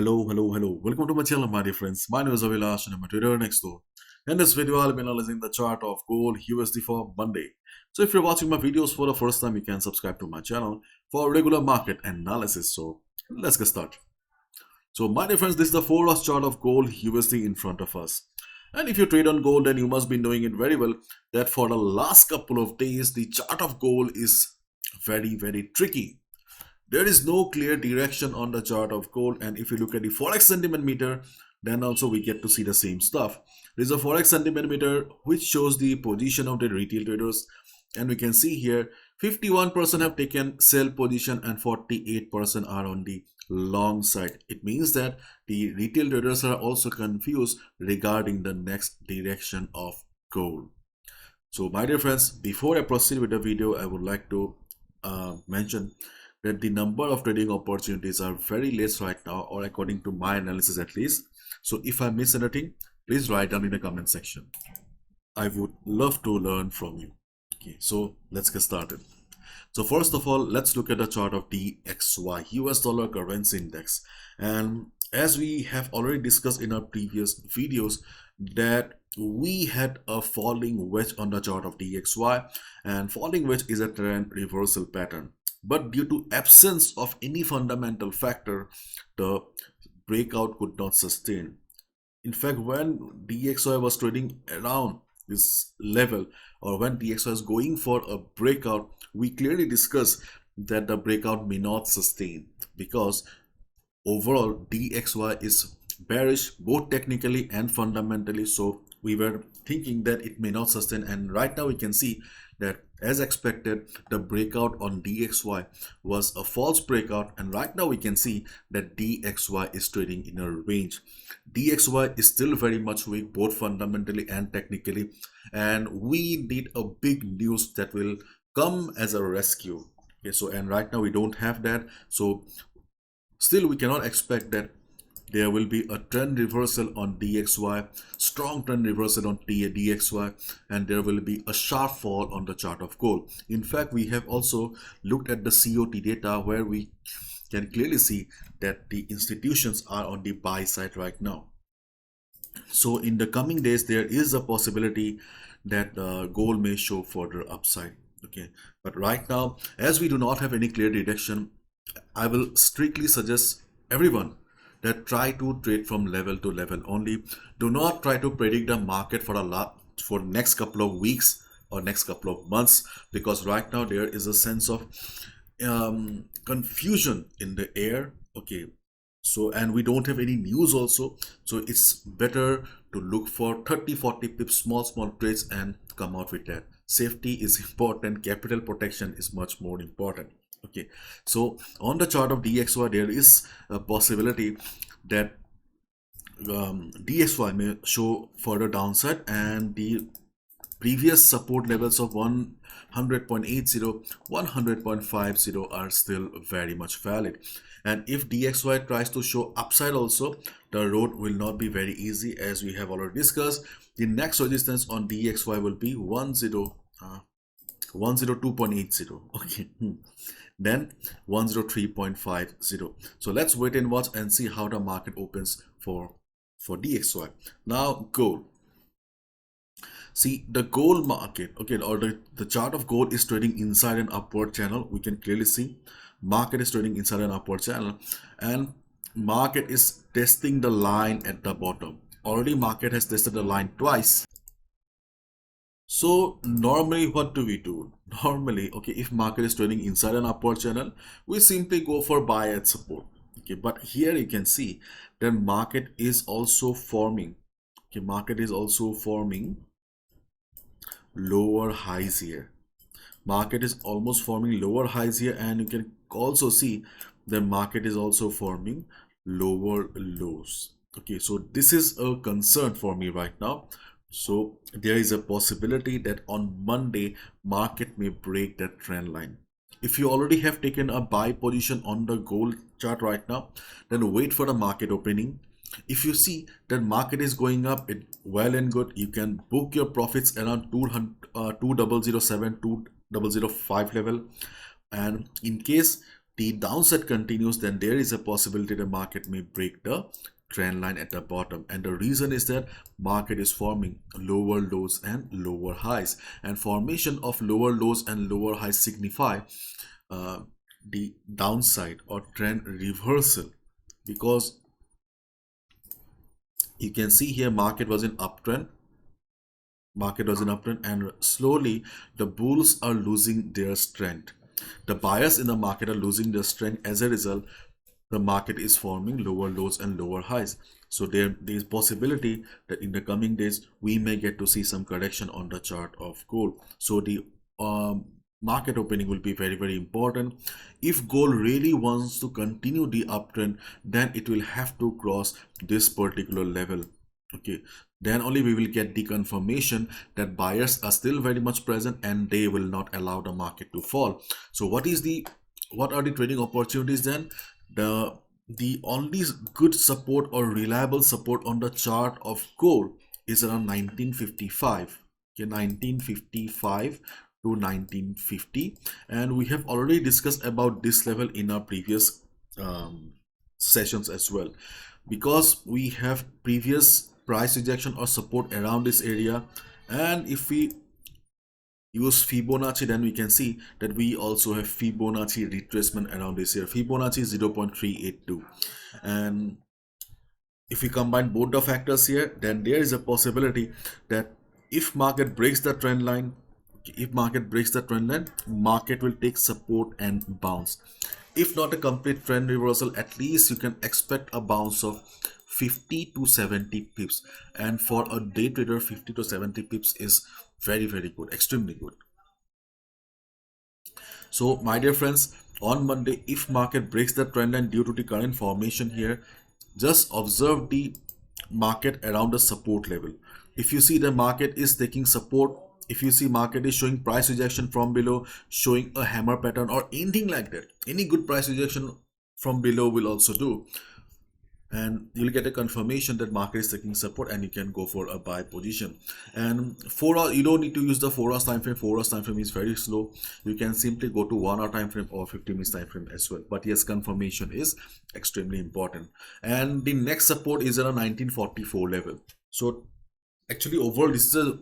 Hello. Welcome to my channel, my dear friends. My name is Avilash and I'm a trader next door. In this video, I'll be analyzing the chart of gold USD for Monday. So if you're watching my videos for the first time, you can subscribe to my channel for regular market analysis. So let's get started. So my dear friends, this is the 4-hour chart of gold USD in front of us. And if you trade on gold, then you must be knowing it very well that for the last couple of days, the chart of gold is very tricky. There is no clear direction on the chart of gold, and if you look at the Forex sentiment meter, then also we get to see the same stuff. There is a Forex sentiment meter which shows the position of the retail traders, and we can see here 51% have taken sell position and 48% are on the long side. It means that the retail traders are also confused regarding the next direction of gold. So my dear friends, before I proceed with the video, I would like to mention that the number of trading opportunities are very less right now, or according to my analysis at least. So if I miss anything, please write down in the comment section. I would love to learn from you. Okay, so let's get started. So first of all, let's look at the chart of DXY, US dollar currency index. And as we have already discussed in our previous videos, that we had a falling wedge on the chart of DXY, and falling wedge is a trend reversal pattern. But due to absence of any fundamental factor, the breakout could not sustain. In fact, when DXY was trading around this level, or when DXY is going for a breakout, we clearly discussed that the breakout may not sustain because overall DXY is bearish both technically and fundamentally. So we were thinking that it may not sustain, and right now we can see that as expected the breakout on DXY was a false breakout, and right now we can see that DXY is trading in a range. DXY is still very much weak both fundamentally and technically, and we need a big news that will come as a rescue. Okay, so and right now we don't have that, so still we cannot expect that there will be a trend reversal on DXY, strong trend reversal on DXY, and there will be a sharp fall on the chart of gold. In fact, we have also looked at the COT data where we can clearly see that the institutions are on the buy side right now. So in the coming days, there is a possibility that gold may show further upside. Okay, but right now, as we do not have any clear direction, I will strictly suggest everyone that try to trade from level to level only. Do not try to predict the market for next couple of weeks or next couple of months, because right now there is a sense of confusion in the air. Okay, so and we don't have any news also, so it's better to look for 30-40 pips small trades and come out with that. Safety is important, capital protection is much more important. Okay, so on the chart of DXY, there is a possibility that DXY may show further downside, and the previous support levels of 100.80, 100.50 are still very much valid. And if DXY tries to show upside also, the road will not be very easy, as we have already discussed. The next resistance on DXY will be 102.80. Okay. Then 103.50. So let's wait and watch and see how the market opens for DXY. Now gold. See the gold market, okay, or the chart of gold is trading inside an upward channel. We can clearly see market is trading inside an upward channel, and market is testing the line at the bottom. Already market has tested the line twice. So normally what do we do? Normally, okay, if market is trading inside an upward channel, we simply go for buy at support. Okay, but here you can see that market is also forming. Okay, market is also forming lower highs here. Market is almost forming lower highs here, and you can also see the market is also forming lower lows. Okay, so this is a concern for me right now. So there is a possibility that on Monday market may break that trend line. If you already have taken a buy position on the gold chart right now, then wait for the market opening. If you see that market is going up, it well and good, you can book your profits around 2007, 2005 level. And in case the downside continues, then there is a possibility the market may break the trend line at the bottom. And the reason is that market is forming lower lows and lower highs, and formation of lower lows and lower highs signify the downside or trend reversal, because you can see here market was in uptrend, and slowly the bulls are losing their strength. The buyers in the market are losing their strength. As a result, the market is forming lower lows and lower highs. So there is possibility that in the coming days we may get to see some correction on the chart of gold. So the market opening will be very important. If gold really wants to continue the uptrend, then it will have to cross this particular level. Okay, then only we will get the confirmation that buyers are still very much present and they will not allow the market to fall. So what are the trading opportunities then? The only good support or reliable support on the chart of gold is around 1955. Okay, 1955 to 1950, and we have already discussed about this level in our previous sessions as well, because we have previous price rejection or support around this area. And if we use Fibonacci, then we can see that we also have Fibonacci retracement around this here. Fibonacci is 0.382, and if we combine both the factors here, then there is a possibility that if market breaks the trend line, market will take support and bounce. If not a complete trend reversal, at least you can expect a bounce of 50 to 70 pips, and for a day trader 50 to 70 pips is very good, extremely good. So my dear friends, on Monday, if market breaks the trend line due to the current formation here, just observe the market around the support level. If you see the market is taking support, if you see market is showing price rejection from below, showing a hammer pattern or anything like that, any good price rejection from below will also do, and you'll get a confirmation that market is taking support and you can go for a buy position. And 4 hours, you don't need to use the 4 hours time frame. 4 hours time frame is very slow. You can simply go to 1 hour time frame or 50 minutes time frame as well. But yes, confirmation is extremely important. And the next support is around 1944 level. So actually overall this is a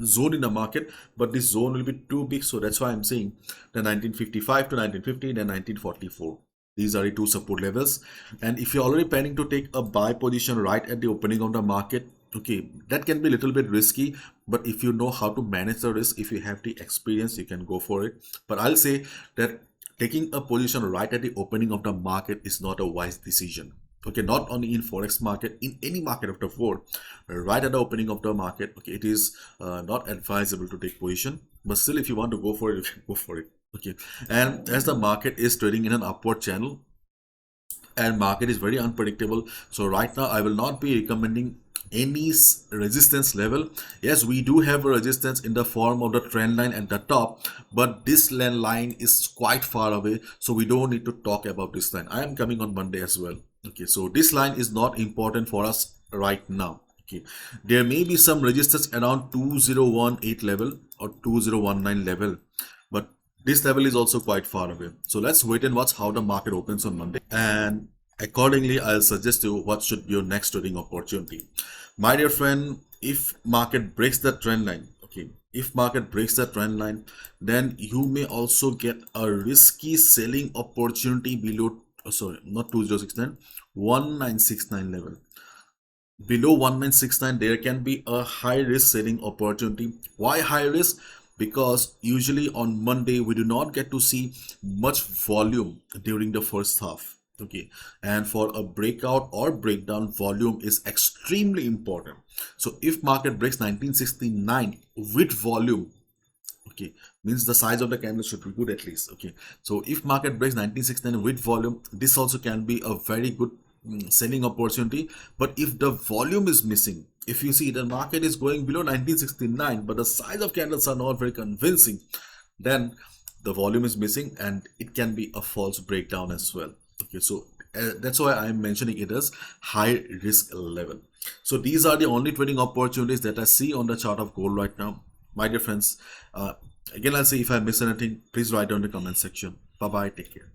zone in the market, but this zone will be too big, so that's why I'm saying the 1955 to 1950, then 1944. These are the two support levels. And if you're already planning to take a buy position right at the opening of the market, okay, that can be a little bit risky, but if you know how to manage the risk, if you have the experience, you can go for it. But I'll say that taking a position right at the opening of the market is not a wise decision. Okay, not only in Forex market, in any market of the world, right at the opening of the market, okay, it is not advisable to take position. But still, if you want to go for it, you can go for it. Okay, and as the market is trading in an upward channel and market is very unpredictable, so right now I will not be recommending any resistance level. Yes, we do have a resistance in the form of the trend line at the top, but this line is quite far away, so we don't need to talk about this line. I am coming on Monday as well. Okay, so this line is not important for us right now. Okay, there may be some resistance around 2018 level or 2019 level, but this level is also quite far away. So let's wait and watch how the market opens on Monday, and accordingly I'll suggest you what should be your next trading opportunity. My dear friend, if market breaks the trend line, okay, if market breaks the trend line, then you may also get a risky selling opportunity below, sorry, not 2069, 1969 level. Below 1969 there can be a high risk selling opportunity. Why high risk? Because usually on Monday we do not get to see much volume during the first half. Okay, and for a breakout or breakdown, volume is extremely important. So if market breaks 1969 with volume, okay, means the size of the candle should be good at least. Okay, so if market breaks 1969 with volume, this also can be a very good selling opportunity. But if the volume is missing, if you see the market is going below 1969 but the size of candles are not very convincing, then the volume is missing and it can be a false breakdown as well. Okay, so that's why I'm mentioning it as high risk level. So these are the only trading opportunities that I see on the chart of gold right now. My dear friends, again I'll say, if I miss anything, please write down in the comment section. Bye bye, take care.